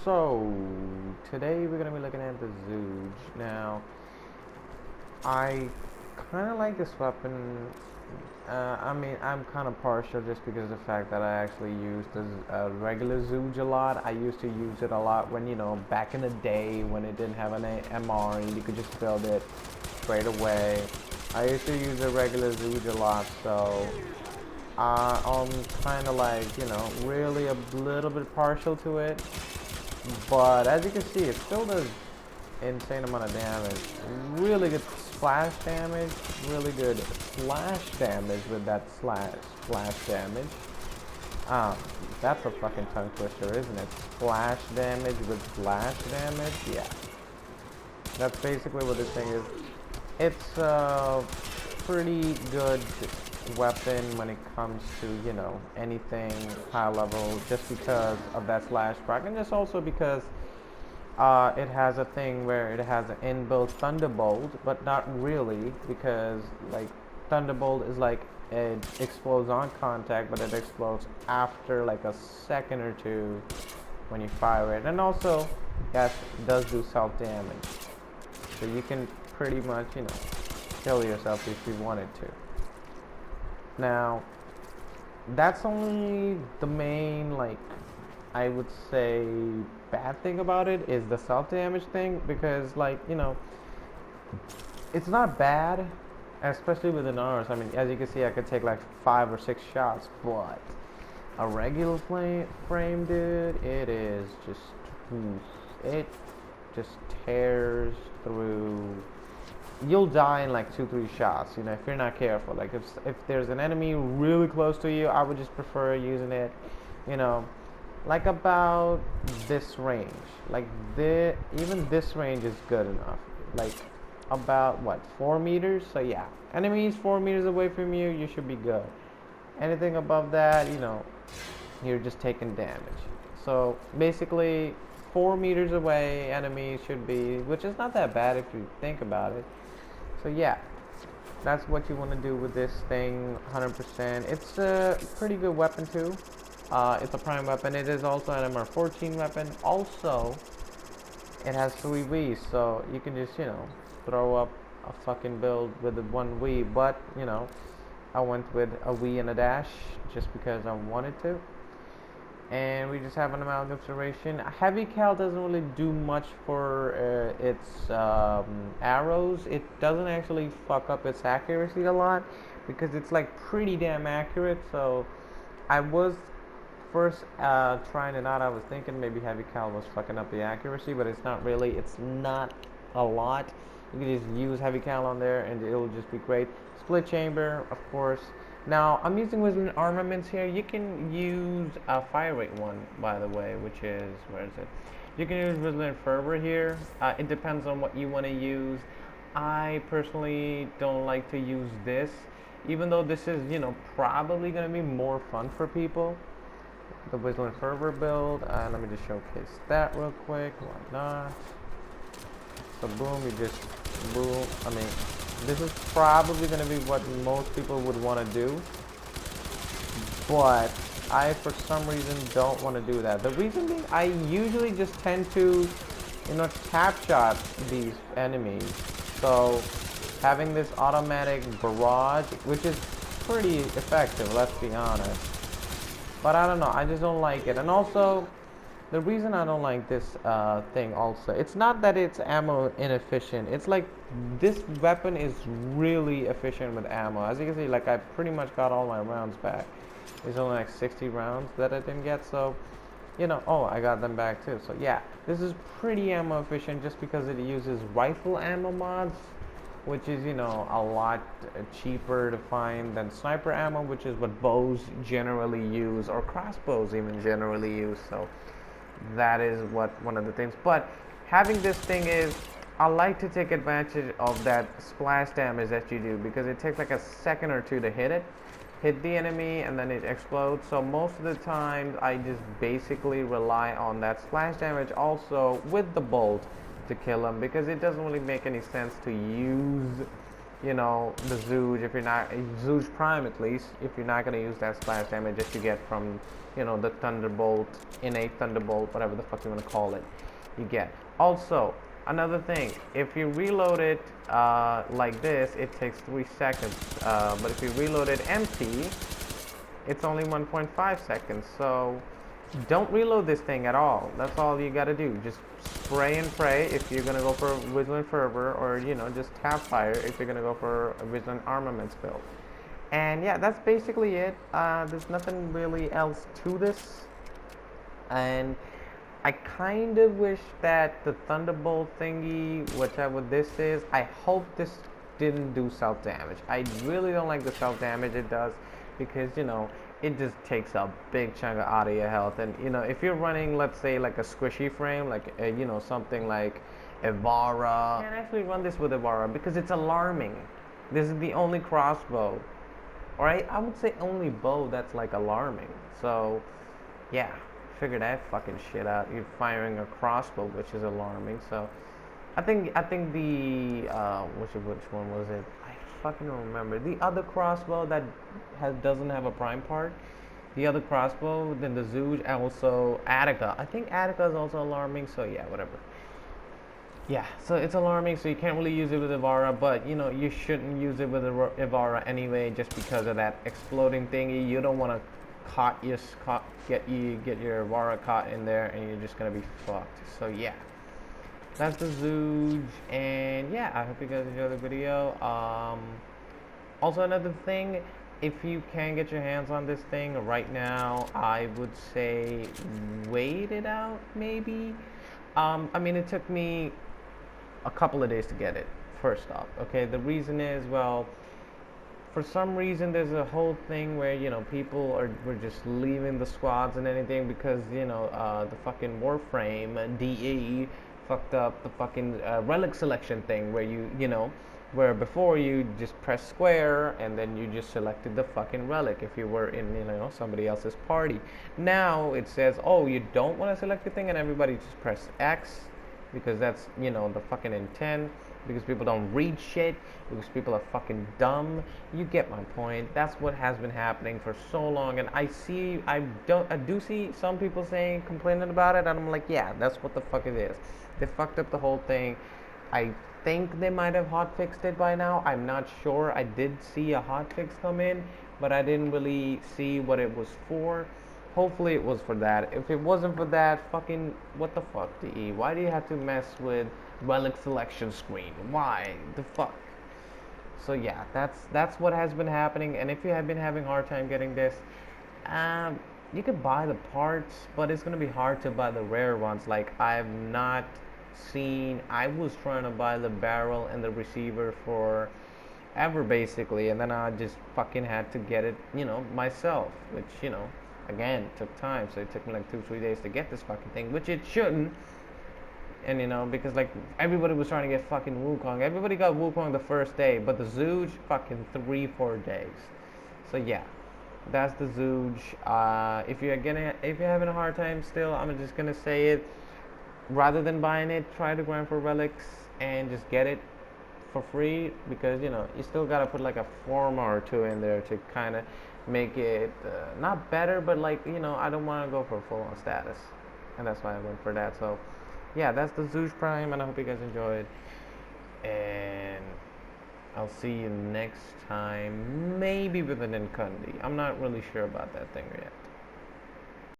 So, today we're going to be looking at the Zhuge. Now, I kind of like this weapon. I'm kind of partial just because of the fact that I actually used this regular Zhuge a lot. I used to use it a lot when, back in the day when it didn't have an MR and you could just build it straight away. I used to use a regular Zhuge a lot, so I'm kind of like, really a little bit partial to it. But as you can see, it still does insane amount of damage. Really good splash damage, really good flash damage with that splash damage. That's a fucking tongue twister, isn't it? Splash damage with flash damage? Yeah. That's basically what this thing is. It's a pretty good weapon when it comes to, anything high level, just because of that slash proc, and just also because it has a thing where it has an inbuilt thunderbolt, but not really, because like thunderbolt is like it explodes on contact, but it explodes after like a second or two when you fire it. And also, yes, it does do self damage, so you can pretty much, kill yourself if you wanted to. Now, that's only the main, like, I would say bad thing about it is the self damage thing, because like, it's not bad, especially with an ours. I mean, as you can see, I could take like 5 or 6 shots, but a regular frame, dude, it is just, it just tears through. You'll die in like 2-3 shots, if you're not careful. Like if there's an enemy really close to you, I would just prefer using it, like about this range. Like even this range is good enough. Like about what, 4 meters? So yeah, enemies 4 meters away from you, you should be good. Anything above that, you're just taking damage. So basically 4 meters away, enemies should be, which is not that bad if you think about it. So yeah, that's what you want to do with this thing, 100%. It's a pretty good weapon too. It's a prime weapon. It is also an MR14 weapon. Also, it has 3 Vs, so you can just, throw up a fucking build with the 1 V. But, I went with a V and a dash just because I wanted to. And we just have an amalgam serration. Heavy cal doesn't really do much for its arrows. It doesn't actually fuck up its accuracy a lot, because it's like pretty damn accurate. So I was first trying it out. I was thinking maybe heavy cal was fucking up the accuracy, but it's not really. It's not a lot. You can just use heavy cal on there and it'll just be great. Split chamber, of course. Now, I'm using Whistling Armaments here. You can use a fire rate one, by the way, which is, where is it? You can use Whistling Fervor here. It depends on what you want to use. I personally don't like to use this, even though this is, probably going to be more fun for people. The Whistling Fervor build. Let me just showcase that real quick. Why not? So boom, you just, boom. I mean, this is probably going to be what most people would want to do, but I, for some reason, don't want to do that. The reason being, I usually just tend to, tap shot these enemies. So having this automatic barrage, which is pretty effective, let's be honest. But I don't know, I just don't like it. And also, the reason I don't like this thing also, it's not that it's ammo inefficient. It's like this weapon is really efficient with ammo. As you can see, like I pretty much got all my rounds back. There's only like 60 rounds that I didn't get, so, oh, I got them back too. So yeah, this is pretty ammo efficient just because it uses rifle ammo mods, which is, a lot cheaper to find than sniper ammo, which is what bows generally use, or crossbows even generally use. So that is one of the things. But having this thing is, I like to take advantage of that splash damage that you do, because it takes like a second or two to hit the enemy, and then it explodes. So most of the time I just basically rely on that splash damage also with the bolt to kill them, because it doesn't really make any sense to use you know, the Zhuge, if you're not, Zhuge Prime at least, if you're not going to use that splash damage that you get from, you know, the Thunderbolt, innate Thunderbolt, whatever the fuck you want to call it, you get. Also, another thing, if you reload it like this, it takes 3 seconds, but if you reload it empty, it's only 1.5 seconds, so don't reload this thing at all. That's all you gotta do. Just spray and pray if you're gonna go for a Vigilant Fervor, or, you know, just tap fire if you're gonna go for a Vigilant Armaments build. And yeah, that's basically it. There's nothing really else to this. And I kind of wish that the Thunderbolt thingy, whichever this is, I hope this didn't do self damage. I really don't like the self damage it does, because, you know, it just takes a big chunk out of your health. And, you know, if you're running, let's say, like a squishy frame, like you know, something like Ivara, you can actually run this with Ivara because it's alarming. This is the only crossbow, alright, I would say only bow that's like alarming. So yeah, figure that fucking shit out. You're firing a crossbow, which is alarming. So I think the which one was it? I fucking don't remember. The other crossbow that doesn't have a prime part. The other crossbow, then the Zhuge, and also Attica. I think Attica is also alarming. So yeah, whatever. Yeah, so it's alarming, so you can't really use it with Ivara, but, you know, you shouldn't use it with Ivara anyway, just because of that exploding thingy. You don't want to get your Ivara caught in there, and you're just gonna be fucked. So yeah, that's the Zhuge, and yeah, I hope you guys enjoyed the video. Also, another thing, if you can get your hands on this thing right now, I would say wait it out, maybe. I mean, it took me a couple of days to get it, first off. Okay, the reason is, well, for some reason there's a whole thing where, you know, people were just leaving the squads and anything because, you know, the fucking Warframe DE fucked up the fucking relic selection thing, where you know, where before you just press square and then you just selected the fucking relic if you were in, you know, somebody else's party. Now it says, oh, you don't want to select the thing, and everybody just press X, because that's, you know, the fucking intent, because people don't read shit, because people are fucking dumb. You get my point. That's what has been happening for so long, and I do see some people complaining about it, and I'm like, yeah, that's what the fuck it is. They fucked up the whole thing. I think they might have hotfixed it by now. I'm not sure. I did see a hotfix come in, but I didn't really see what it was for. Hopefully it was for that. If it wasn't for that, fucking what the fuck, DE? Why do you have to mess with relic selection screen? Why the fuck? So yeah, that's what has been happening. And if you have been having a hard time getting this, you could buy the parts, but it's gonna be hard to buy the rare ones. Like, I've not seen. I was trying to buy the barrel and the receiver for ever, basically, and then I just fucking had to get it, you know, myself, which, you know, again, took time. So it took me like 2-3 days to get this fucking thing, which it shouldn't. And, you know, because like everybody was trying to get fucking Wukong. Everybody got Wukong the first day, but the Zhuge fucking 3-4 days. So yeah, that's the Zhuge. If you're having a hard time still, I'm just gonna say it. Rather than buying it, try to grind for relics and just get it for free, because, you know, you still gotta put like a form or two in there to kind of make it not better, but, like, you know, I don't want to go for full on status, and that's why I went for that. So yeah, that's the Zhuge Prime, and I hope you guys enjoyed, and I'll see you next time, maybe with an Incundi. I'm not really sure about that thing yet.